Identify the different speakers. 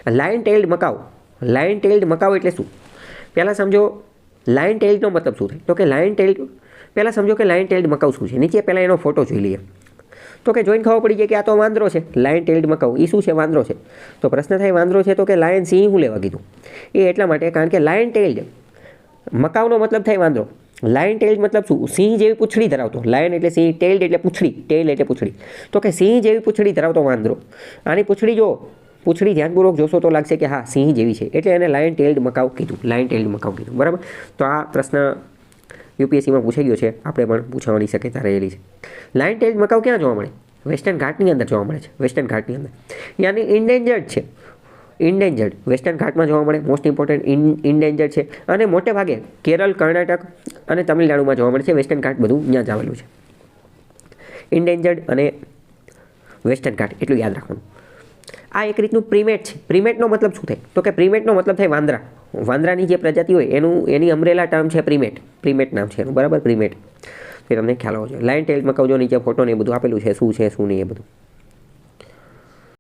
Speaker 1: Lion ટેઇલ્ડ Macau, lion ટેઇલ્ડ Macau એટલે શું? પહેલાં સમજો લાયન ટેઇલ્ડનો મતલબ શું થાય? તો કે લાયન ટેઇલ્ડ, પહેલાં સમજો કે લાયન ટેઇલ્ડ મકાઉ શું છે. નીચે પહેલાં એનો ફોટો જોઈ લઈએ. તો કે જોઈને ખબર પડી જાય કે આ તો વાંદરો છે. લાયન ટેઇલ્ડ મકાઉ એ શું છે? વાંદરો છે. તો પ્રશ્ન થાય વાંદરો છે તો કે લાયન સિંહ હું લેવા કીધું? એ એટલા માટે કારણ કે લાયન ટેઇલ્ડ મકાઉનો મતલબ થાય વાંદરો. લાયન ટેઇલ્ડ મતલબ શું? સિંહ જેવી પૂંછડી ધરાવતો. લાયન એટલે સિંહ, ટેઇલ્ડ એટલે પૂંછડી, ટેઇલ એટલે પૂંછડી. તો કે સિંહ જેવી પૂંછડી ધરાવતો વાંદરો. આની પૂંછડી જો પૂંછડી ધ્યાનપૂર્વક જોશો તો લાગશે કે હા સિંહ જેવી છે, એટલે એને લાયન ટેઇલ્ડ મકાઉ કીધું. લાયન ટેઇલ્ડ મકાઉ કીધું, બરાબર. તો આ પ્રશ્ન યુપીએસસીમાં પૂછાઈ ગયો છે, આપણે પણ પૂછવાની શક્યતા રહેલી છે. લાયન ટેઇલ્ડ મકાઉ ક્યાં જોવા મળે? વેસ્ટર્ન ઘાટની અંદર જોવા મળે છે. વેસ્ટર્ન ઘાટની અંદર. યાની ઇન્ડેન્જર્ડ છે. ઇન્ડેન્જર્ડ વેસ્ટર્ન ઘાટમાં જોવા મળે. મોસ્ટ ઇમ્પોર્ટન્ટ ઇન્ડેન્જર્ડ છે. અને મોટે ભાગે કેરળ, કર્ણાટક અને તમિલનાડુમાં જોવા મળે છે. વેસ્ટર્ન ઘાટ બધું ત્યાં જ આવેલું છે. ઇન્ડેન્જર્ડ અને વેસ્ટર્ન ઘાટ એટલું યાદ રાખવાનું. આ એક રીતનું પ્રીમેટ છે. પ્રીમેટનો મતલબ શું થાય? તો કે પ્રીમેટનો મતલબ થાય વાંદરા. વાંદરાની જે પ્રજાતિ હોય એની અમરેલા ટર્મ છે પ્રીમેટ. પ્રીમેટ નામ છે એનું, બરાબર, પ્રીમેટ. તો તમને ખ્યાલ હોવો જોઈએ. લાયન ટેઇલ્ડ મકાઉ જો નીચે ફોટો ને એ બધું આપેલું છે, શું છે શું નહીં એ બધું.